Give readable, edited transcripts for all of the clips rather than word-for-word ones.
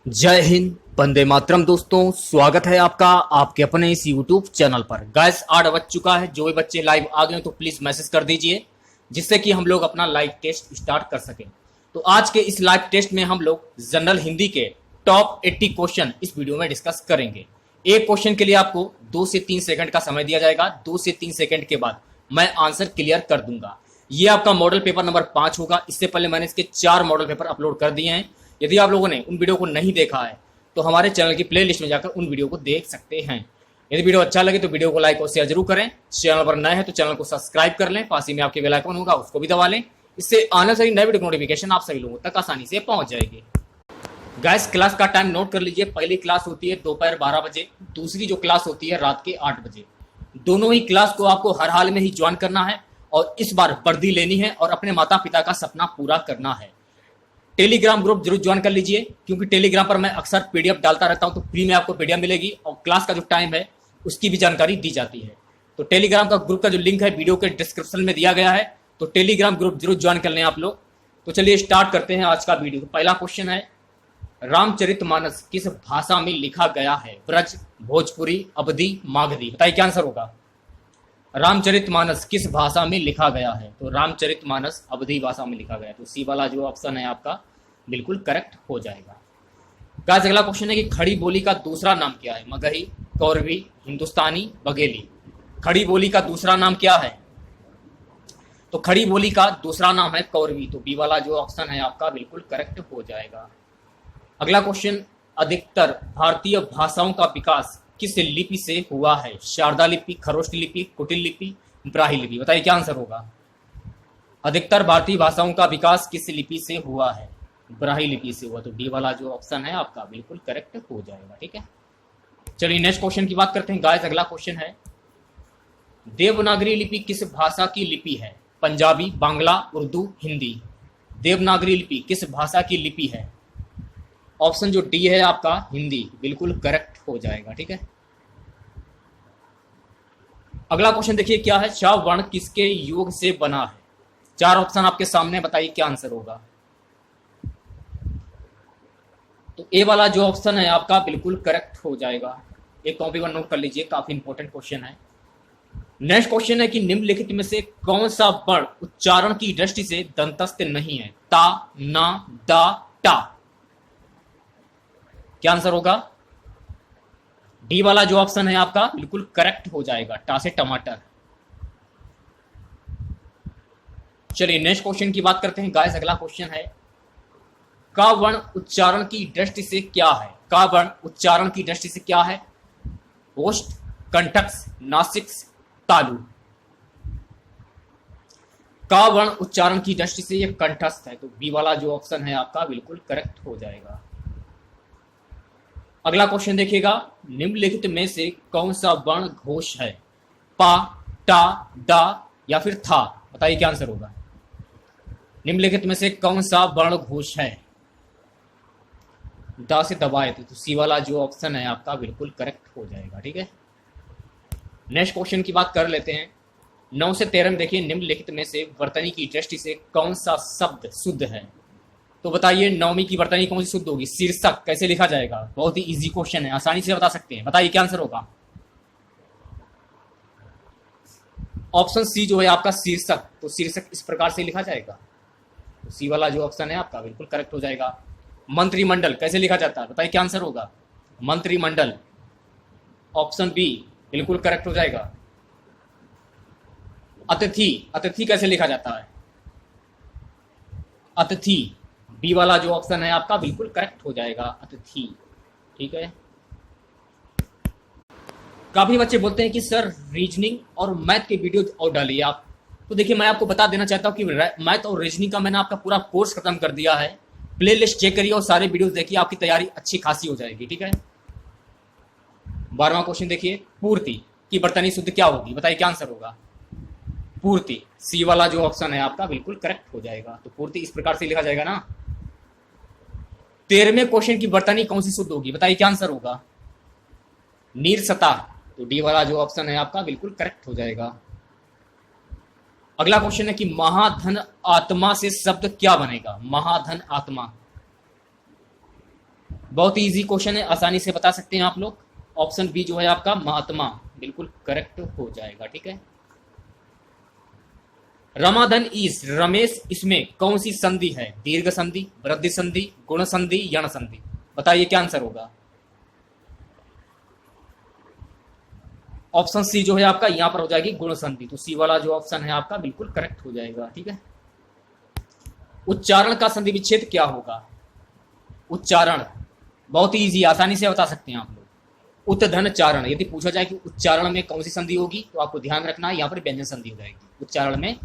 जय हिंद, वंदे मातरम। दोस्तों, स्वागत है आपका आपके अपने इस यूट्यूब चैनल पर। गैस 8 बज चुका है। जो भी बच्चे लाइव आ गए तो प्लीज मैसेज कर दीजिए, जिससे कि हम लोग अपना लाइव टेस्ट स्टार्ट कर सकें। तो आज के इस लाइव टेस्ट में हम लोग जनरल हिंदी के टॉप 80 क्वेश्चन इस वीडियो में डिस्कस करेंगे। एक क्वेश्चन के लिए आपको 2 से 3 सेकंड का समय दिया जाएगा। 2 से 3 सेकंड के बाद मैं आंसर क्लियर कर दूंगा। ये आपका मॉडल पेपर नंबर 5 होगा। इससे पहले मैंने इसके 4 मॉडल पेपर अपलोड कर दिए हैं। यदि आप लोगों ने उन वीडियो को नहीं देखा है तो हमारे चैनल की प्लेलिस्ट में जाकर उन वीडियो को देख सकते हैं। यदि वीडियो अच्छा लगे तो वीडियो को लाइक और शेयर जरूर करें। चैनल पर नए हैं तो चैनल को सब्सक्राइब कर लें। पास ही में आपके बेल आइकन होगा, उसको भी दबा लें। इससे आने वाली नए वीडियो नोटिफिकेशन आप सभी लोगों तक आसानी से पहुंच जाएगी। गाइस, क्लास का टाइम नोट कर लीजिए। पहली क्लास होती है दोपहर 12 बजे, दूसरी जो क्लास होती है रात के 8 बजे। दोनों ही क्लास को आपको हर हाल में ही ज्वाइन करना है और इस बार वर्दी लेनी है और अपने माता पिता का सपना पूरा करना है। टेलीग्राम ग्रुप जरूर ज्वाइन कर लीजिए, क्योंकि टेलीग्राम पर मैं अक्सर पीडीएफ डालता रहता हूं, तो फ्री में आपको पीडीएफ मिलेगी और क्लास का जो टाइम है उसकी भी जानकारी दी जाती है। तो टेलीग्राम का ग्रुप का जो लिंक है वीडियो के डिस्क्रिप्शन में दिया गया है, तो टेलीग्राम ग्रुप जरूर ज्वाइन कर लें आप लोग। तो चलिए स्टार्ट करते हैं आज का वीडियो। तो पहला क्वेश्चन है, रामचरितमानस किस भाषा में लिखा गया है? ब्रज, भोजपुरी, अवधी, मागधी। बताइए क्या आंसर होगा। रामचरितमानस किस भाषा में लिखा गया है? तो रामचरितमानस अवधी भाषा में लिखा गया है। तो सी वाला जो ऑप्शन है आपका बिल्कुल करेक्ट हो जाएगा। गाइस, अगला क्वेश्चन है कि खड़ी बोली का दूसरा नाम क्या है? मगही, कौरवी, हिंदुस्तानी, बघेली। खड़ी बोली का दूसरा नाम क्या है? तो खड़ी बोली का दूसरा नाम है कौरवी। तो बी वाला जो ऑप्शन है आपका बिल्कुल करेक्ट हो जाएगा। अगला क्वेश्चन, अधिकतर भारतीय भाषाओं का विकास किस लिपि से हुआ है? शारदा लिपि, खरोष्ट लिपि, कुटिल लिपि, ब्राह्मी लिपि। बताइए क्या आंसर होगा। अधिकतर भारतीय भाषाओं का विकास किस लिपि से हुआ है? ब्राह्मी लिपि से हुआ। तो डी वाला जो ऑप्शन है आपका बिल्कुल करेक्ट हो जाएगा। ठीक है, चलिए नेक्स्ट क्वेश्चन की बात करते हैं। गाइस, अगला क्वेश्चन है, देवनागरी लिपि किस भाषा की लिपि है? पंजाबी, बांग्ला, उर्दू, हिंदी। देवनागरी लिपि किस भाषा की लिपि है? ऑप्शन जो डी है आपका हिंदी, बिल्कुल करेक्ट हो जाएगा। ठीक है, अगला क्वेश्चन देखिए क्या है, च वर्ण किसके योग से बना है? 4 ऑप्शन आपके सामने, बताइए क्या आंसर होगा। तो ए वाला जो ऑप्शन है आपका बिल्कुल करेक्ट हो जाएगा। एक कॉपी पर नोट कर लीजिए, काफी इंपॉर्टेंट क्वेश्चन है। नेक्स्ट क्वेश्चन है कि निम्नलिखित में से कौन सा वर्ण उच्चारण की दृष्टि से दंतस्थ नहीं है? ता, ना, दा, टा। क्या आंसर होगा। डी वाला जो ऑप्शन है आपका बिल्कुल करेक्ट हो जाएगा, टा से टमाटर। चलिए नेक्स्ट क्वेश्चन की बात करते हैं। गाइस, अगला क्वेश्चन है, का वर्ण उच्चारण की दृष्टि से क्या है? का वर्ण उच्चारण की दृष्टि से क्या है? ओष्ठ, कंठक्स, नासिक्स, तालु। का वर्ण उच्चारण की दृष्टि से यह कंठस्थ है। तो बी वाला जो ऑप्शन है आपका बिल्कुल करेक्ट हो जाएगा। अगला क्वेश्चन देखिएगा, निम्नलिखित में से कौन सा वर्ण घोष है? पा, टा, डा या फिर था। बताइए क्या आंसर होगा। निम्नलिखित में से कौन सा वर्ण घोष है? डा से दबाए तो सी वाला जो ऑप्शन है आपका बिल्कुल करेक्ट हो जाएगा। ठीक है, नेक्स्ट क्वेश्चन की बात कर लेते हैं। 9 से 13 में देखिए, निम्नलिखित में से वर्तनी की दृष्टि से कौन सा शब्द शुद्ध है? तो बताइए नवमी की वर्तनी कौन सी शुद्ध होगी? शीर्षक। कैसे लिखा जाएगा? बहुत ही इजी क्वेश्चन है, आसानी से बता सकते हैं। बताइए क्या आंसर होगा। ऑप्शन सी जो है आपका शीर्षक। तो शीर्षक इस प्रकार से लिखा जाएगा। तो सी वाला जो ऑप्शन है आपका बिल्कुल करेक्ट हो जाएगा। मंत्रिमंडल कैसे लिखा जाता है? बताइए क्या आंसर होगा। मंत्रिमंडल, ऑप्शन बी बिल्कुल करेक्ट हो जाएगा। अतिथि, अतिथि कैसे लिखा जाता है? अतिथि, बी वाला जो ऑप्शन है आपका बिल्कुल करेक्ट हो जाएगा, अतिथि। ठीक है, काफी बच्चे बोलते हैं कि सर रीजनिंग और मैथ के वीडियो और डालिए आप। तो देखिए, मैं आपको बता देना चाहता हूं कि मैथ और रीजनिंग का मैंने आपका पूरा कोर्स खत्म कर दिया है। प्लेलिस्ट चेक करिए और सारे वीडियोस देखिए, आपकी तैयारी अच्छी खासी हो जाएगी। ठीक है, 12वां क्वेश्चन देखिए, पूर्ति की वर्तनी शुद्ध क्या होगी? बताइए क्या आंसर होगा। पूर्ति, सी वाला जो ऑप्शन है आपका बिल्कुल करेक्ट हो जाएगा। तो पूर्ति इस प्रकार से लिखा जाएगा ना। 13वें क्वेश्चन की वर्तनी कौन सी शुद्ध होगी? बताइए क्या आंसर होगा। नीरसता। तो डी वाला जो ऑप्शन है आपका बिल्कुल करेक्ट हो जाएगा। अगला क्वेश्चन है कि महाधन आत्मा से शब्द क्या बनेगा? महाधन आत्मा, बहुत ही इजी क्वेश्चन है, आसानी से बता सकते हैं आप लोग। ऑप्शन बी जो है आपका महात्मा बिल्कुल करेक्ट हो जाएगा। ठीक है। रमाधन ईस रमेश, इसमें कौन सी संधि है? दीर्घ संधि, वृद्धि संधि, गुण संधि, यण संधि। बताइए क्या आंसर होगा। ऑप्शन सी जो है आपका यहां पर हो जाएगी गुण संधि, तो सी वाला जो ऑप्शन है आपका बिल्कुल करेक्ट हो जाएगा। ठीक है। उच्चारण का संधि विच्छेद क्या होगा? उच्चारण बहुत ही इजी, आसानी से बता सकते हैं आप लोग। उत्धन चारण, यदि पूछा जाए कि उच्चारण में कौन सी संधि होगी तो आपको ध्यान रखना है यहाँ पर व्यंजन संधि हो जाएगी। उच्चारण में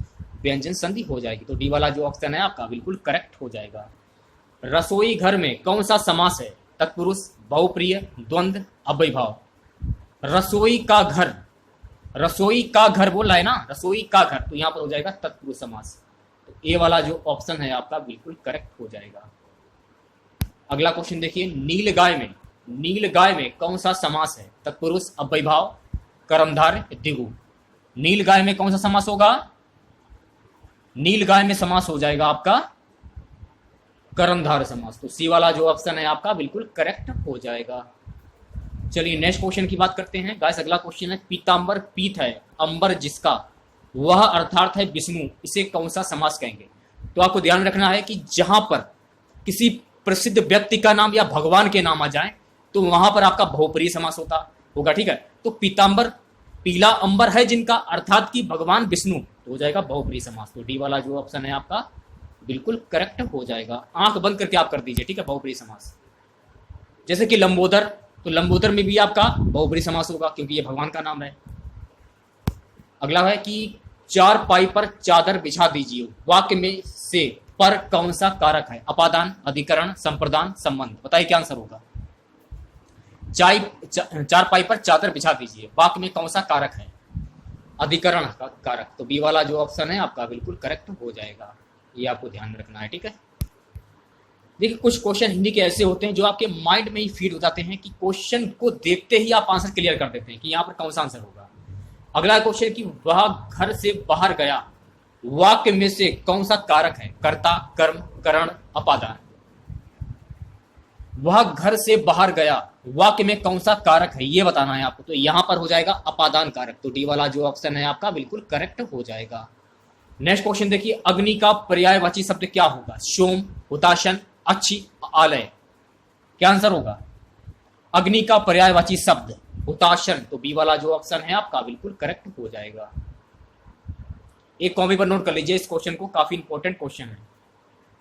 व्यंजन संधि हो जाएगी, तो डी वाला जो ऑप्शन है आपका बिल्कुल करेक्ट हो जाएगा। रसोई घर में कौन सा समास है? तत्पुरुष, बहुप्रिय, द्वंद्व, अव्ययभाव। रसोई का घर, रसोई का घर बोल रहा है ना, रसोई का घर, तो यहाँ पर हो जाएगा तत्पुरुष समास, तो ए वाला जो ऑप्शन है आपका बिल्कुल करेक्ट हो जाएगा। अगला क्वेश्चन देखिए, नीलगाय में, नीलगाय में कौन सा समास है? तत्पुरुष, अव्ययभाव, कर्मधारय, द्विगु। नीलगाय में कौन सा समास होगा? नीलगाय में समास हो जाएगा आपका कर्मधारय समास, तो सी वाला जो ऑप्शन है आपका बिल्कुल करेक्ट हो जाएगा। चलिए नेक्स्ट क्वेश्चन की बात करते हैं गाइस। अगला क्वेश्चन है, पीतांबर पीत है, अंबर जिसका, वह अर्थात है विष्णु, इसे कौन सा समास कहेंगे? तो आपको ध्यान रखना है कि जहां पर किसी प्रसिद्ध व्यक्ति का नाम या भगवान के नाम आ जाए तो वहां पर आपका बहुप्रिय समास होगा। ठीक है। तो पीतांबर, पीला अंबर है जिनका, अर्थात कि भगवान विष्णु, तो हो जाएगा बहुप्रिय समास, तो डी वाला जो ऑप्शन है आपका बिल्कुल करेक्ट हो जाएगा। आंख बंद करके आप कर दीजिए। ठीक है। बहुप्रिय समास, जैसे कि लंबोदर, तो लंबोदर में भी आपका बहुप्रिय समास होगा क्योंकि ये भगवान का नाम है। अगला है कि चार पाई पर चादर बिछा दीजिए, वाक्य में से पर कौन सा कारक है? अपादान, अधिकरण, संप्रदान, संबंध। बताइए क्या आंसर होगा। चार पाई पर चादर बिछा दीजिए, वाक्य में कौन सा कारक है? अधिकरण का कारक, तो बी वाला जो ऑप्शन है आपका बिल्कुल करेक्ट हो जाएगा। ये आपको ध्यान रखना है। ठीक है। देखिए कुछ क्वेश्चन हिंदी के ऐसे होते हैं जो आपके माइंड में ही फीड हो जाते हैं कि क्वेश्चन को देखते ही आप आंसर क्लियर कर देते हैं कि यहाँ पर कौन सा आंसर होगा। अगला क्वेश्चन कि वह घर से बाहर गया, वाक्य में से कौन सा कारक है? कर्ता, कर्म, करण, अपादान। वह घर से बाहर गया, वाक्य में कौन सा कारक है ये बताना है आपको, तो यहां पर हो जाएगा अपादान कारक, तो डी वाला जो ऑप्शन है आपका बिल्कुल करेक्ट हो जाएगा। नेक्स्ट क्वेश्चन देखिए, अग्नि का पर्यायवाची शब्द क्या होगा? सोम, हुताशन, अच्छी, आलय। क्या आंसर होगा? अग्नि का पर्यायवाची शब्द हुताशन, तो बी वाला जो ऑप्शन है आपका बिल्कुल करेक्ट हो जाएगा। एक कॉपी पर नोट कर लीजिए इस क्वेश्चन को, काफी इंपॉर्टेंट क्वेश्चन है।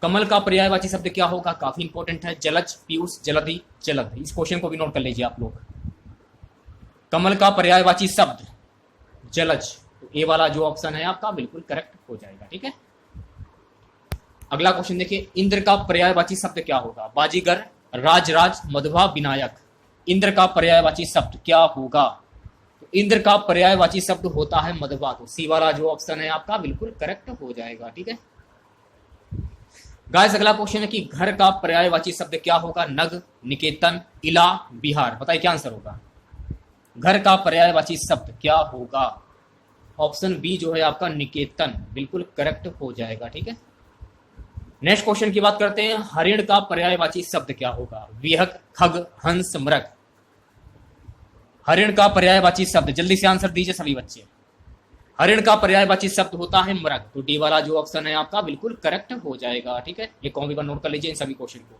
कमल का पर्यायवाची शब्द क्या होगा? काफी इंपॉर्टेंट है। जलज, पीयूष, जलधि, जलद। इस क्वेश्चन को भी नोट कर लीजिए आप लोग। कमल का पर्यायवाची शब्द जलज, तो ए वाला जो ऑप्शन है आपका बिल्कुल करेक्ट हो जाएगा। ठीक है। अगला क्वेश्चन देखिए, इंद्र का पर्यायवाची शब्द क्या होगा? बाजीगर, राजराज, मधुबा, विनायक। इंद्र का पर्यायवाची शब्द क्या होगा? तो इंद्र का पर्यायवाची शब्द होता है मधुबा, तो सी वाला जो ऑप्शन है आपका बिल्कुल करेक्ट हो जाएगा। ठीक है। गाइस अगला क्वेश्चन है कि घर का पर्यायवाची शब्द क्या होगा? नग, निकेतन, इला, बिहार। बताइए क्या आंसर होगा। घर का पर्यायवाची शब्द क्या होगा? ऑप्शन बी जो है आपका निकेतन, बिल्कुल करेक्ट हो जाएगा। ठीक है। नेक्स्ट क्वेश्चन की बात करते हैं, हरिण का पर्यायवाची शब्द क्या होगा? विहग, खग, हंस, मृग। हरिण का पर्यायवाची शब्द, जल्दी से आंसर दीजिए सभी बच्चे। हरिण का पर्यायवाची शब्द होता है मृग, तो डी वाला जो ऑप्शन है आपका बिल्कुल करेक्ट हो जाएगा। ठीक है। ये कॉपी पर नोट कर लीजिए इन सभी क्वेश्चन को।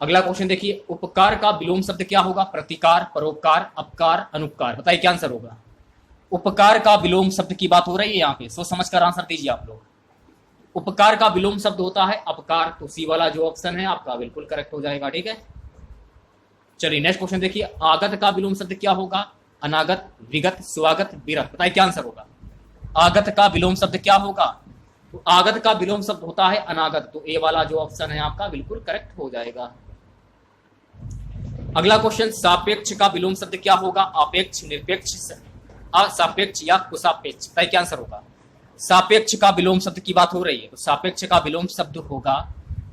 अगला क्वेश्चन देखिए, उपकार का विलोम शब्द क्या होगा? प्रतिकार, परोपकार, अपकार, अनुपकार। बताइए क्या आंसर होगा। उपकार का विलोम शब्द की बात हो रही है यहाँ पे, सोच समझ कर आंसर दीजिए आप लोग। उपकार का विलोम शब्द होता है अपकार, तो सी वाला जो ऑप्शन है आपका बिल्कुल करेक्ट हो जाएगा। ठीक है। चलिए नेक्स्ट क्वेश्चन देखिए, आगत का विलोम शब्द क्या होगा? अनागत, विगत, स्वागत, विरत। बताइए क्या आंसर होगा। आगत का विलोम शब्द क्या होगा? तो आगत का विलोम शब्द होता है अनागत, तो ए वाला जो ऑप्शन है आपका बिल्कुल करेक्ट हो जाएगा। अगला क्वेश्चन, सापेक्ष का विलोम शब्द क्या होगा? अपेक्ष, निरपेक्ष, असापेक्ष या कुसापेक्ष। बताइए क्या आंसर होगा। सापेक्ष का विलोम शब्द की बात हो रही है, तो सापेक्ष का विलोम शब्द होगा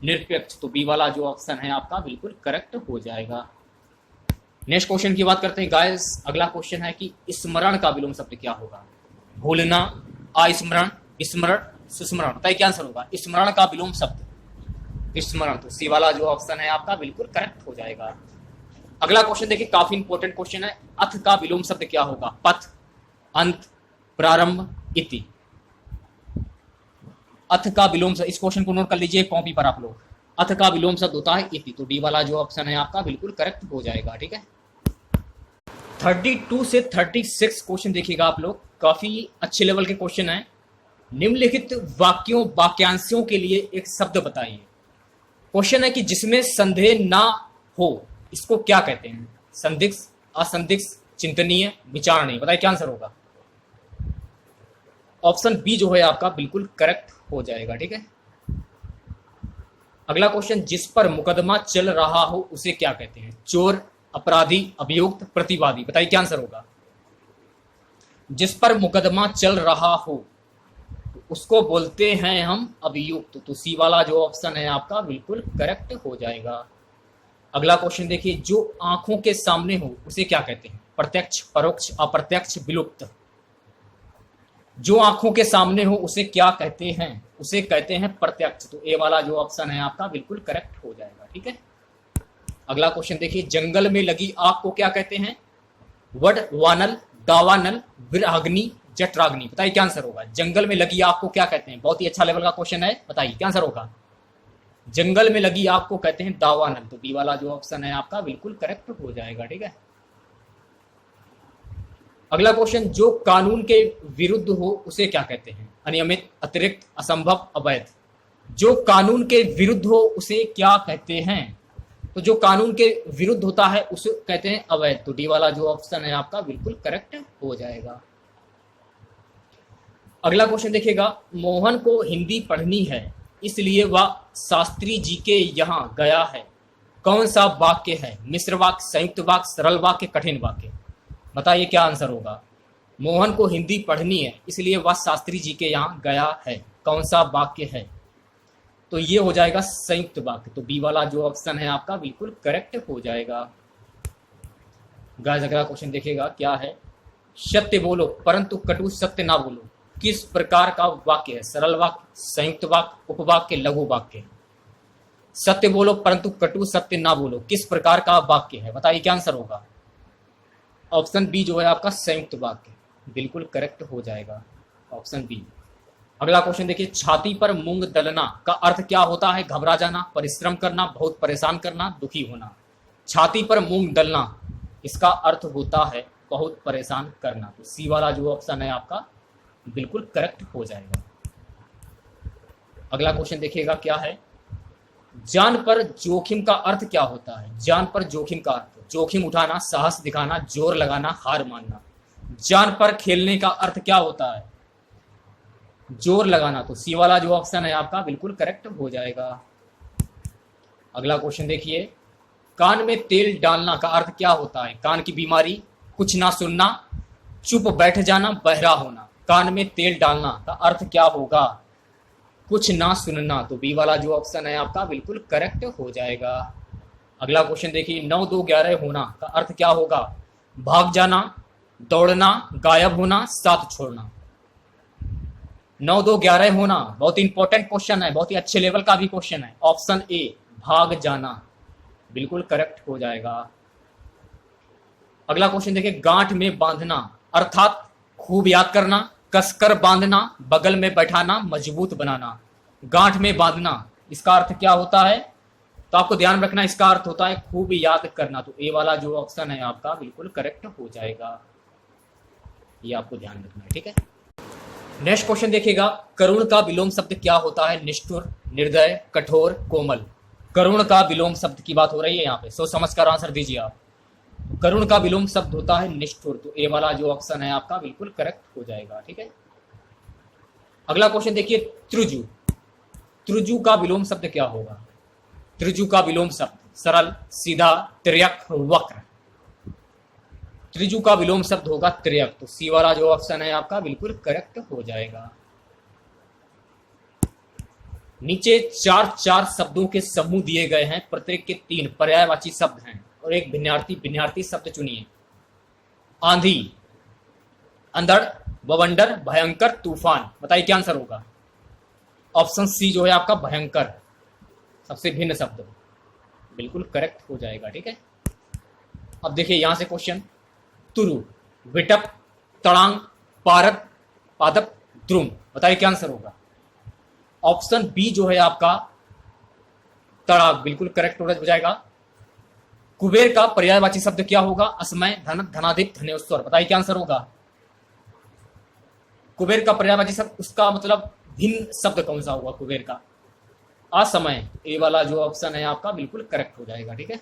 निरपेक्ष, तो बी वाला जो ऑप्शन है आपका बिल्कुल करेक्ट हो जाएगा। नेक्स्ट क्वेश्चन की बात करते हैं गाइस। अगला क्वेश्चन है कि स्मरण का विलोम शब्द क्या होगा? भूलना, अस्मरण, स्मरण, सुस्मरण। बताइए क्या आंसर होगा। स्मरण का विलोम शब्द विस्मरण, तो सी वाला जो ऑप्शन है आपका बिल्कुल करेक्ट हो जाएगा। अगला क्वेश्चन देखिए, काफी इंपॉर्टेंट क्वेश्चन है। अथ का विलोम शब्द क्या होगा? पथ, अंत, प्रारंभ, इति। अथ का विलोम शब्द, इस क्वेश्चन को नोट कर लीजिए कॉपी पर आप लोग। अथ का विलोम शब्द होता है इति, तो डी वाला जो ऑप्शन है आपका बिल्कुल करेक्ट हो जाएगा। ठीक है, 32 से 36 क्वेश्चन देखिएगा आप लोग, काफी अच्छे लेवल के क्वेश्चन है। निम्नलिखित वाक्यों वाक्यांशों के लिए एक शब्द बताइए। क्वेश्चन है कि जिसमें संदेह ना हो, इसको क्या कहते हैं? संदिग्ध, असंदिग्ध, चिंतनीय, विचारणीय। बताइए क्या आंसर होगा? ऑप्शन बी जो है आपका बिल्कुल करेक्ट हो जाएगा। ठीक है, अगला क्वेश्चन, जिस पर मुकदमा चल रहा हो उसे क्या कहते हैं? चोर, अपराधी, अभियुक्त, प्रतिवादी। बताइए क्या आंसर होगा? जिस पर मुकदमा चल रहा हो उसको बोलते हैं हम अभियुक्त, तो सी वाला जो ऑप्शन है आपका बिल्कुल करेक्ट हो जाएगा। अगला क्वेश्चन देखिए, जो आंखों के सामने हो उसे क्या कहते हैं? प्रत्यक्ष, परोक्ष, अप्रत्यक्ष, विलुप्त। जो आंखों के सामने हो उसे क्या कहते हैं? उसे कहते हैं प्रत्यक्ष, तो ए वाला जो ऑप्शन है आपका बिल्कुल करेक्ट हो जाएगा। ठीक है, अगला क्वेश्चन देखिए, जंगल में लगी आग को क्या कहते हैं? वड वानल, दावानल, विराग्नि, जठराग्नि। बताइए क्या आंसर होगा? जंगल में लगी आग को क्या कहते हैं? बहुत ही अच्छा लेवल का क्वेश्चन है, बताइए क्या आंसर होगा? जंगल में लगी आग को कहते हैं दावानल, तो बी वाला जो ऑप्शन है आपका बिल्कुल करेक्ट हो जाएगा। ठीक है, अगला क्वेश्चन, जो कानून के विरुद्ध हो उसे क्या कहते हैं? अनियमित, अतिरिक्त, असंभव, अवैध। जो कानून के विरुद्ध हो उसे क्या कहते हैं? तो जो कानून के विरुद्ध होता है उसे कहते हैं अवैध, तो डी वाला जो ऑप्शन है आपका बिल्कुल करेक्ट हो जाएगा। अगला क्वेश्चन देखिएगा, मोहन को हिंदी पढ़नी है इसलिए वह शास्त्री जी के यहाँ गया है। कौन सा वाक्य है? मिश्र वाक्य, संयुक्त वाक्य, सरल वाक्य, कठिन वाक्य। बताइए क्या आंसर होगा? मोहन को हिंदी पढ़नी है इसलिए वह शास्त्री जी के यहाँ गया है, कौन सा वाक्य है? तो ये हो जाएगा संयुक्त वाक्य, तो बी वाला जो ऑप्शन है आपका बिल्कुल करेक्ट हो जाएगा। गाइस अगला क्वेश्चन देखिएगा क्या है, सत्य बोलो परंतु कटु सत्य ना बोलो, किस प्रकार का वाक्य है? सरल वाक्य, संयुक्त वाक्य, उपवाक्य, लघु वाक्य। सत्य बोलो परंतु कटु सत्य ना बोलो, किस प्रकार का वाक्य है? बताइए क्या आंसर होगा? ऑप्शन बी जो है आपका संयुक्त वाक्य बिल्कुल करेक्ट हो जाएगा, ऑप्शन बी। अगला क्वेश्चन देखिए, छाती पर मूंग दलना का अर्थ क्या होता है? घबरा जाना, परिश्रम करना, बहुत परेशान करना, दुखी होना। छाती पर मूंग दलना, इसका अर्थ होता है बहुत परेशान करना, तो सी वाला जो ऑप्शन है आपका बिल्कुल करेक्ट हो जाएगा। अगला क्वेश्चन देखिएगा क्या है, जान पर जोखिम का अर्थ क्या होता है? जान पर जोखिम का अर्थ, जोखिम उठाना, साहस दिखाना, जोर लगाना, हार मानना। जान पर खेलने का अर्थ क्या होता है? जोर लगाना, तो सी वाला जो ऑप्शन है आपका बिल्कुल करेक्ट हो जाएगा। अगला क्वेश्चन देखिए, कान में तेल डालना का अर्थ क्या होता है? कान की बीमारी, कुछ ना सुनना, चुप बैठ जाना, बहरा होना। कान में तेल डालना का अर्थ क्या होगा? कुछ ना सुनना, तो बी वाला जो ऑप्शन है आपका बिल्कुल करेक्ट हो जाएगा। अगला क्वेश्चन देखिए, 9 2 11 होना का अर्थ क्या होगा? भाग जाना, दौड़ना, गायब होना, साथ छोड़ना। 9 2 11 होना बहुत इंपॉर्टेंट क्वेश्चन है, बहुत ही अच्छे लेवल का भी क्वेश्चन है। ऑप्शन ए भाग जाना बिल्कुल करेक्ट हो जाएगा। अगला क्वेश्चन देखिए, गांठ में बांधना अर्थात खूब याद करना, कसकर बांधना, बगल में बैठाना, मजबूत बनाना। गांठ में बांधना इसका अर्थ क्या होता है? तो आपको ध्यान रखना, इसका अर्थ होता है खूब याद करना, तो ए वाला जो ऑप्शन है आपका बिल्कुल करेक्ट हो जाएगा, ये आपको ध्यान रखना है। ठीक है, नेक्स्ट क्वेश्चन देखिएगा, करुण का विलोम शब्द क्या होता है? निष्ठुर, निर्दय, कठोर, कोमल। करुण का विलोम शब्द की बात हो रही है यहाँ पे, सोच समझ कर आंसर दीजिए आप। करुण का विलोम शब्द होता है निष्ठुर, तो ए वाला जो ऑप्शन है आपका बिल्कुल करेक्ट हो जाएगा। ठीक है, अगला क्वेश्चन देखिए, त्रिजु। त्रिजु का विलोम शब्द क्या होगा? त्रिजु का विलोम शब्द सरल, सीधा, तिर्यक, वक्र। त्रिजु का विलोम शब्द होगा तिर्यक, तो सी वाला जो ऑप्शन है आपका बिल्कुल करेक्ट हो जाएगा। नीचे 4 शब्दों के समूह दिए गए हैं, प्रत्येक के 3 पर्यायवाची शब्द हैं और एक भिन्नार्थी शब्द चुनिए। आंधी, अंधड़, बवंडर, भयंकर, तूफान। बताइए क्या आंसर होगा? ऑप्शन सी जो है आपका भयंकर, सबसे भिन्न शब्द, बिल्कुल करेक्ट हो जाएगा। ठीक है, अब देखिए यहां से क्वेश्चन, तुरु, विटप, तड़ांग, पारद, पादप, द्रुम, बताइए क्या आंसर होगा। ऑप्शन बी जो है आपका तड़ाग, बिल्कुल करेक्ट हो जाएगा। कुबेर का पर्यायवाची शब्द क्या होगा, असमय, धन, धनाधिप, धनेश्वर, बताइए क्या आंसर होगा। कुबेर का पर्यायवाची शब्द, उसका मतलब भिन्न शब्द कौन सा होगा कुबेर का, असमय, ए वाला जो ऑप्शन है आपका बिल्कुल करेक्ट हो जाएगा। ठीक है,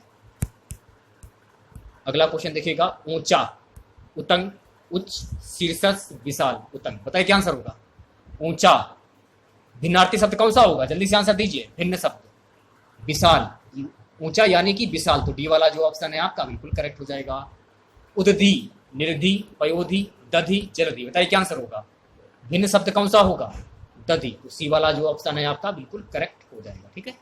अगला क्वेश्चन देखिएगा, ऊंचा, उतंग, उच्च, शीर्षस, विशाल, उतंग, बताइए क्या आंसर होगा। ऊंचा, भिन्नार्थी शब्द कौन सा होगा, जल्दी से आंसर दीजिए। भिन्न शब्द, विशाल, ऊंचा यानी कि विशाल, तो डी वाला जो ऑप्शन है आपका बिल्कुल करेक्ट हो जाएगा। उदधि, निर्धि, पयोधि, दधि, जलधि, बताइए क्या आंसर होगा। भिन्न शब्द कौन सा होगा, दधि, तो सी वाला जो ऑप्शन है आपका बिल्कुल करेक्ट हो जाएगा। ठीक है,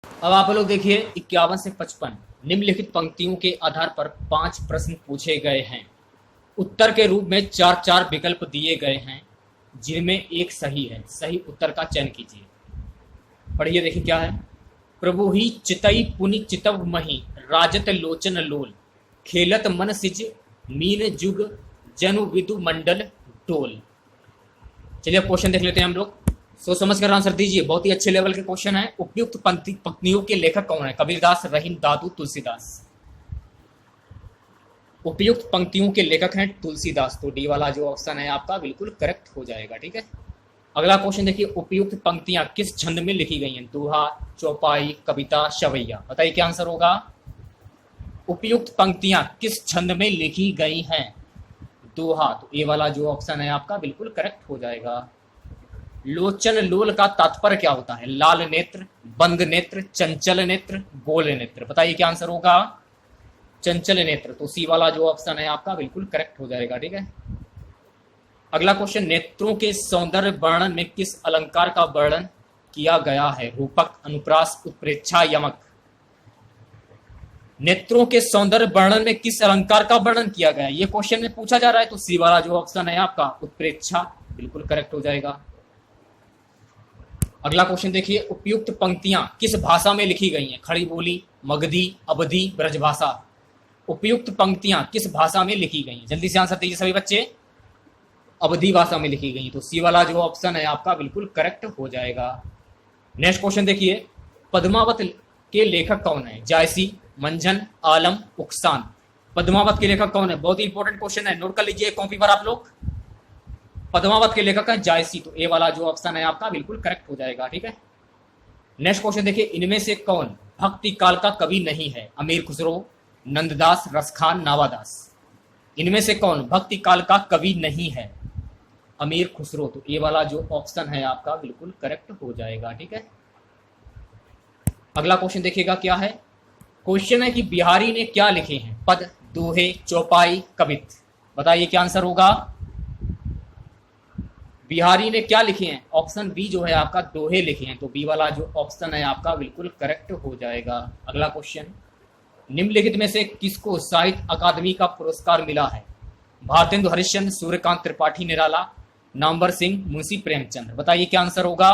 अब आप लोग देखिए 51 से 55 निम्नलिखित पंक्तियों के आधार पर 5 प्रश्न पूछे गए हैं। उत्तर के रूप में 4 विकल्प दिए गए हैं जिनमें एक सही है। सही उत्तर का चयन कीजिए। पढ़िए, देखिए क्या है। प्रभु ही चितई पुनि चितव मही, राजत लोचन लोल, खेलत मन सिज मीन जुग, जनु विदु मंडल टोल। चलिए अब क्वेश्चन देख लेते हैं हम लोग, सोच समझ कर आंसर दीजिए। बहुत ही अच्छे लेवल के क्वेश्चन है। उपयुक्त पंक्तियों के लेखक कौन है, कबीरदास, रहीम, दादू, तुलसीदास। उपयुक्त पंक्तियों के लेखक हैं तुलसीदास, तो डी वाला जो ऑप्शन है आपका बिल्कुल करेक्ट हो जाएगा। ठीक है, अगला क्वेश्चन देखिए, उपयुक्त पंक्तियां किस छंद में लिखी गई हैं, दोहा, चौपाई, कविता, शवैया, बताइए क्या आंसर होगा। उपयुक्त पंक्तियां किस छंद में लिखी गई हैं, दोहा, तो ए वाला जो ऑप्शन है आपका बिल्कुल करेक्ट हो जाएगा। लोचन लोल का तात्पर्य क्या होता है, लाल नेत्र, बंद नेत्र, चंचल नेत्र, गोल नेत्र, बताइए क्या आंसर होगा। चंचल नेत्र, तो सी वाला जो ऑप्शन है आपका बिल्कुल करेक्ट हो जाएगा। ठीक है, अगला क्वेश्चन, नेत्रों के सौंदर्य वर्णन में किस अलंकार का वर्णन किया गया है, रूपक, अनुप्रास, उत्प्रेक्षा, यमक। नेत्रों के सौंदर्य वर्णन में किस अलंकार का वर्णन किया गया है, ये क्वेश्चन में पूछा जा रहा है, तो सी वाला जो ऑप्शन है आपका उत्प्रेक्षा बिल्कुल करेक्ट हो जाएगा। अगला क्वेश्चन देखिए, उपयुक्त पंक्तियां किस भाषा में लिखी गई हैं, खड़ी बोली, मगधी, अवधी, ब्रजभाषा। उपयुक्त पंक्तियां किस भाषा में लिखी गई हैं, जल्दी से आंसर दीजिए सभी बच्चे। अवधी भाषा में लिखी गई, तो सी वाला जो ऑप्शन है आपका बिल्कुल करेक्ट हो जाएगा। नेक्स्ट क्वेश्चन देखिए, पद्मावत के लेखक कौन है, जायसी, मंझन, आलम, उकसान। पद्मावत के लेखक कौन है, बहुत ही इंपॉर्टेंट क्वेश्चन है, नोट कर लीजिए कॉपी पर आप लोग। पद्मावत के लेखक है जायसी, तो ए वाला जो ऑप्शन है आपका बिल्कुल करेक्ट हो जाएगा। ठीक है, नेक्स्ट क्वेश्चन देखिए, इनमें से कौन भक्ति काल का कवि नहीं है, अमीर खुसरो, नंददास, रसखान, नावादास। इनमें से कौन भक्ति काल का कवि नहीं है, अमीर खुसरो, तो ये वाला जो ऑप्शन है आपका बिल्कुल करेक्ट हो जाएगा। ठीक है, अगला क्वेश्चन देखिएगा क्या है। क्वेश्चन है कि बिहारी ने क्या लिखे हैं, पद, दोहे, चौपाई, कवित, बताइए क्या आंसर होगा। बिहारी ने क्या लिखे हैं, ऑप्शन बी जो है आपका दोहे लिखे हैं, तो बी वाला जो ऑप्शन है आपका बिल्कुल करेक्ट हो जाएगा। अगला क्वेश्चन, निम्नलिखित में से किसको साहित्य अकादमी का पुरस्कार मिला है, भारतेंदु हरिश्चंद्र, सूर्यकांत त्रिपाठी निराला, नामवर सिंह, मुंशी प्रेमचंद, बताइए क्या आंसर होगा।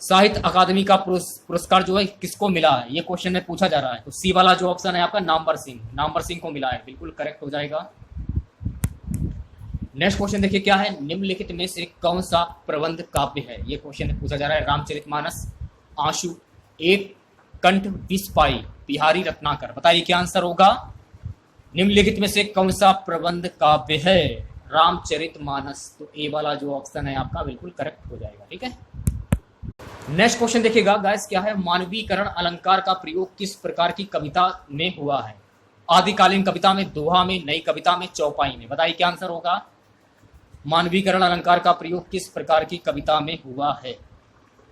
साहित्य अकादमी का पुरस्कार जो है किसको मिला है, ये क्वेश्चन में पूछा जा रहा है, तो सी वाला जो ऑप्शन है आपका नामवर सिंह को मिला है, बिल्कुल करेक्ट हो जाएगा। नेक्स्ट क्वेश्चन देखिए क्या है, निम्नलिखित में से कौन सा प्रबंध काव्य है, ये क्वेश्चन में पूछा जा रहा है। रामचरितमानस, आंशु, एक कंठ, 20 पाई, बिहारी रत्नाकर, बताइए क्या आंसर होगा। निम्नलिखित में से कौन सा प्रबंध काव्य है, रामचरितमानस, तो ए वाला जो ऑप्शन है आपका बिल्कुल करेक्ट हो जाएगा। ठीक है, नेक्स्ट क्वेश्चन देखिएगा गाइस क्या है, मानवीकरण अलंकार का प्रयोग किस प्रकार की कविता में हुआ है, आदिकालीन कविता में, दोहा में, नई कविता में, चौपाई में, बताइए क्या आंसर होगा। मानवीकरण अलंकार का प्रयोग किस प्रकार की कविता में हुआ है,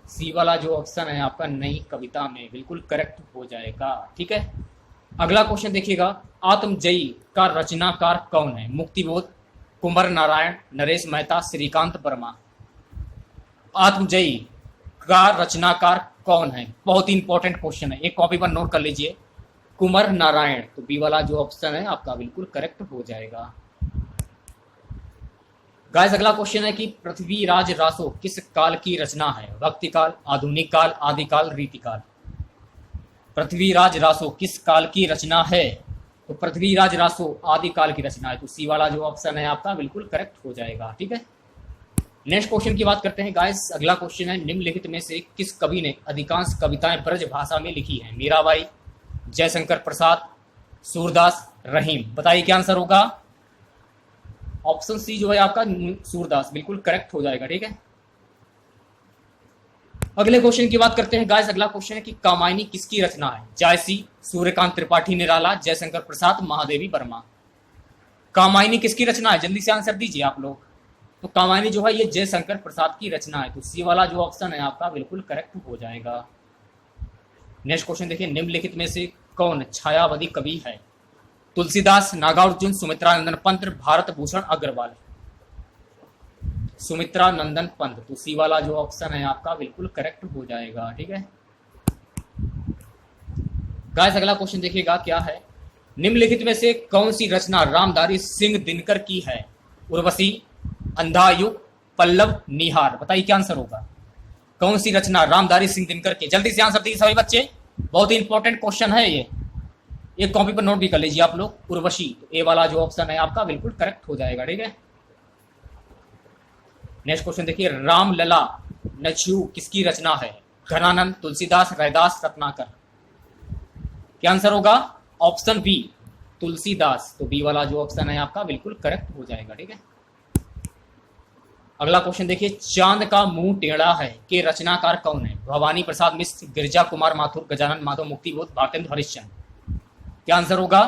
सी वाला जो ऑप्शन है आपका नई कविता में, बिल्कुल करेक्ट हो जाएगा। ठीक है, अगला क्वेश्चन देखिएगा, आत्मजयी का रचनाकार कौन है, मुक्तिबोध, कुंवर नारायण, नरेश मेहता, श्रीकांत वर्मा। आत्मजयी का रचनाकार कौन है, बहुत ही इंपॉर्टेंट क्वेश्चन है, एक कॉपी पर नोट कर लीजिए, कुंवर नारायण, तो बी वाला जो ऑप्शन है आपका बिल्कुल करेक्ट हो जाएगा। गाइस अगला क्वेश्चन है कि पृथ्वीराज रासो किस काल की रचना है? भक्ति काल, आधुनिक काल, आदिकाल, रीतिकाल। पृथ्वीराज रासो किस काल की रचना है? तो पृथ्वीराज रासो आदिकाल की रचना है, तो सी वाला जो ऑप्शन है आपका बिल्कुल करेक्ट हो जाएगा। ठीक है, नेक्स्ट क्वेश्चन की बात करते हैं गाइस। अगला क्वेश्चन है निम्नलिखित में से किस कवि ने अधिकांश कविताएं ब्रज भाषा में लिखी हैं? मीराबाई, जयशंकर प्रसाद, सूरदास, रहीम। बताइए क्या आंसर होगा? ऑप्शन सी जो है आपका सूरदास बिल्कुल करेक्ट हो जाएगा। ठीक है, अगले क्वेश्चन की बात करते हैं गाइस। अगला क्वेश्चन है कि कामायनी किसकी रचना है? जायसी, सूर्यकांत त्रिपाठी निराला, जयशंकर प्रसाद, महादेवी वर्मा। कामायनी किसकी रचना है? जल्दी से आंसर दीजिए आप लोग। तो कामायनी जो है ये जयशंकर प्रसाद की रचना है, तो सी वाला जो ऑप्शन है आपका बिल्कुल करेक्ट हो जाएगा। नेक्स्ट क्वेश्चन देखिए, निम्नलिखित में से कौन छायावादी कवि है? तुलसीदास, नागार्जुन, सुमित्रा नंदन पंत, भारत भूषण अग्रवाल। सुमित्रा नंदन पंत, तो सी वाला जो ऑप्शन है आपका बिल्कुल करेक्ट हो जाएगा। ठीक है गाइस, अगला क्वेश्चन देखिएगा क्या है। निम्नलिखित में से कौन सी रचना रामधारी सिंह दिनकर की है? उर्वशी, अंधायुग, पल्लव, निहार। बताइए क्या आंसर होगा? कौन सी रचना रामधारी सिंह दिनकर की? जल्दी से आंसर दीजिए सभी बच्चे, बहुत ही इंपॉर्टेंट क्वेश्चन है ये, एक कॉपी पर नोट भी कर लीजिए आप लोग। उर्वशी, तो ए वाला जो ऑप्शन है आपका बिल्कुल करेक्ट हो जाएगा। ठीक है, नेक्स्ट क्वेश्चन देखिए, रामलला नचू किसकी रचना है? घनानंद, तुलसीदास, रैदास, रत्नाकर। क्या आंसर होगा? ऑप्शन बी तुलसीदास, तो बी वाला जो ऑप्शन है आपका बिल्कुल करेक्ट हो जाएगा। ठीक है, अगला क्वेश्चन देखिए, चांद का मुंह टेढ़ा है के रचनाकार कौन है? भवानी प्रसाद मिश्र, गिरिजा कुमार माथुर, गजानन माधव मुक्तिबोध, भारतेंदु हरिश्चंद्र। क्या आंसर होगा?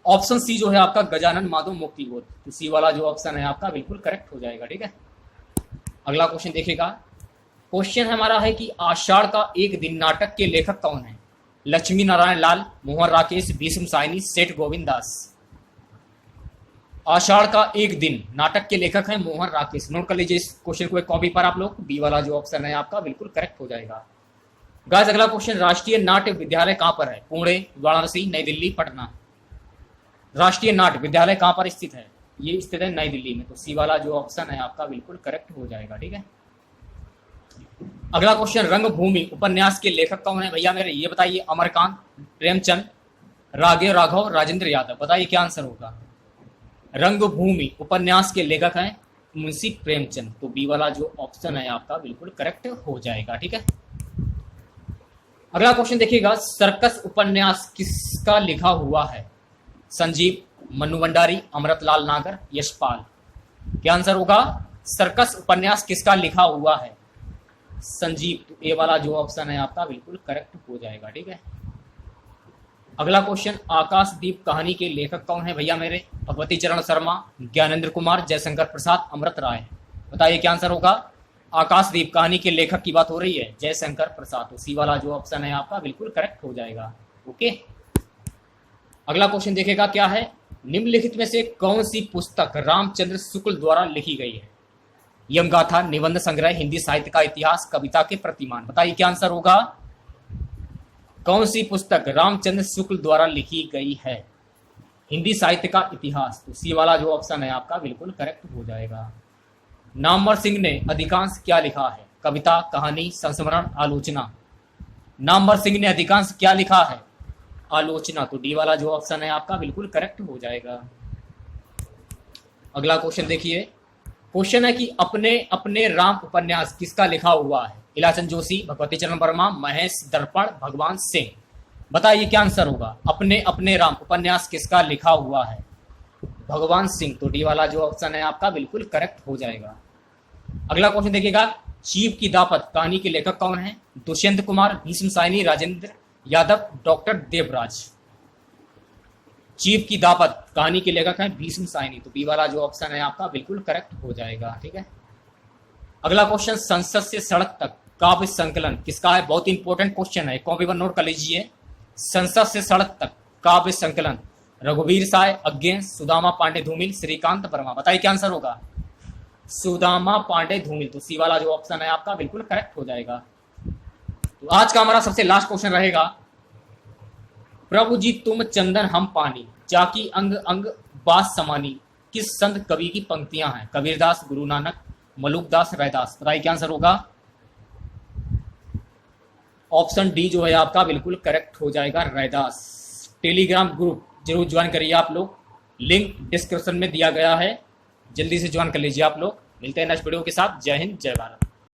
ऑप्शन सी जो है आपका गजानन माधव मुक्तिबोध, तो सी वाला जो ऑप्शन है आपका बिल्कुल करेक्ट हो जाएगा। ठीक है, अगला क्वेश्चन देखिएगा। क्वेश्चन हमारा है कि आषाढ़ का एक दिन नाटक के लेखक कौन है? लक्ष्मी नारायण लाल, मोहन राकेश, भीष्म साइनी, सेठ गोविंद दास। आषाढ़ का एक दिन नाटक के लेखक हैं मोहन राकेश। नोट कर लीजिए इस क्वेश्चन को एक कॉपी पर आप लोग, बी वाला जो ऑप्शन है आपका बिल्कुल करेक्ट हो जाएगा। गाइस अगला क्वेश्चन, राष्ट्रीय नाट्य विद्यालय कहां पर है? पुणे, वाराणसी, नई दिल्ली, पटना। राष्ट्रीय नाट्य विद्यालय कहां पर स्थित है? ये स्थित है नई दिल्ली में, तो सी वाला जो ऑप्शन है आपका बिल्कुल करेक्ट हो जाएगा। ठीक है, अगला क्वेश्चन, रंगभूमि उपन्यास के लेखक कौन है भैया मेरे? ये बताइए। अमरकांत, प्रेमचंद, रागे राघव, राजेंद्र यादव। बताइए क्या आंसर होगा? रंगभूमि उपन्यास के लेखक हैं मुंशी प्रेमचंद, तो बी वाला जो ऑप्शन है आपका बिल्कुल करेक्ट हो जाएगा। ठीक है, अगला क्वेश्चन देखिएगा, सर्कस उपन्यास किसका लिखा हुआ है? संजीव, मन्नू भंडारी, अमृतलाल नागर, यशपाल। क्या आंसर होगा? सर्कस उपन्यास किसका लिखा हुआ है? संजीव, तो ए वाला जो ऑप्शन है आपका बिल्कुल करेक्ट हो जाएगा। ठीक है, अगला क्वेश्चन, आकाशदीप कहानी के लेखक कौन है भैया मेरे? भगवती चरण शर्मा, ज्ञानेंद्र कुमार, जयशंकर प्रसाद, अमृत राय। बताइए क्या आंसर होगा? आकाशदीप कहानी के लेखक की बात हो रही है, जयशंकर प्रसाद, तो सी वाला जो ऑप्शन है आपका बिल्कुल करेक्ट हो जाएगा। ओके, अगला क्वेश्चन देखेगा क्या है। निम्नलिखित में से कौन सी पुस्तक रामचंद्र शुक्ल द्वारा लिखी गई है? यमगाथा, निबंध संग्रह, हिंदी साहित्य का इतिहास, कविता के प्रतिमान। बताइए क्या आंसर होगा? कौन सी पुस्तक रामचंद्र शुक्ल द्वारा लिखी गई है? हिंदी साहित्य का इतिहास, तो सी वाला जो ऑप्शन है आपका बिल्कुल करेक्ट हो जाएगा। नामवर सिंह ने अधिकांश क्या लिखा है? कविता, कहानी, संस्मरण, आलोचना। नामवर सिंह ने अधिकांश क्या लिखा है? आलोचना, तो डी वाला जो ऑप्शन है आपका बिल्कुल करेक्ट हो जाएगा। अगला क्वेश्चन देखिए, क्वेश्चन है कि अपने अपने राम उपन्यास किसका लिखा हुआ है? इलाचंद जोशी, भगवती चरण वर्मा, महेश दर्पण, भगवान सिंह। बताइए क्या आंसर होगा? अपने अपने राम उपन्यास किसका लिखा हुआ है? भगवान सिंह, तो डी वाला जो ऑप्शन है आपका बिल्कुल करेक्ट हो जाएगा। अगला क्वेश्चन देखिएगा, चीप की दापत कहानी के लेखक कौन है? दुष्यंत कुमार, भीष्म साइनी, राजेंद्र यादव, डॉक्टर देवराज। चीप की दापत कहानी के लेखक हैं भीष्म साइनी, तो बी वाला जो ऑप्शन है आपका बिल्कुल करेक्ट हो जाएगा। ठीक है, अगला क्वेश्चन, संसद से सड़क तक काव्य संकलन किसका है? बहुत इंपॉर्टेंट क्वेश्चन है, कॉपी पर नोट कर लीजिए। संसद से सड़क तक काव्य संकलन, रघुवीर साय, अज्ञे, सुदामा पांडे धूमिल, श्रीकांत वर्मा। बताइए क्या आंसर होगा? सुदामा पांडे धूमिल, तो सी वाला जो ऑप्शन है आपका बिल्कुल करेक्ट हो जाएगा। तो आज का हमारा सबसे लास्ट क्वेश्चन रहेगा, प्रभु जी तुम चंदन हम पानी, जाकी अंग अंग बास समानी, किस संत कवि की पंक्तियां हैं? कबीरदास, गुरु नानक, मलुकदास, रैदास। बताइए क्या आंसर होगा। ऑप्शन डी जो है आपका बिल्कुल करेक्ट हो जाएगा, रैदास। टेलीग्राम ग्रुप जरूर ज्वाइन करिए आप लोग, लिंक डिस्क्रिप्शन में दिया गया है, जल्दी से ज्वाइन कर लीजिए आप लोग। मिलते हैं नेक्स्ट वीडियो के साथ। जय हिंद, जय भारत।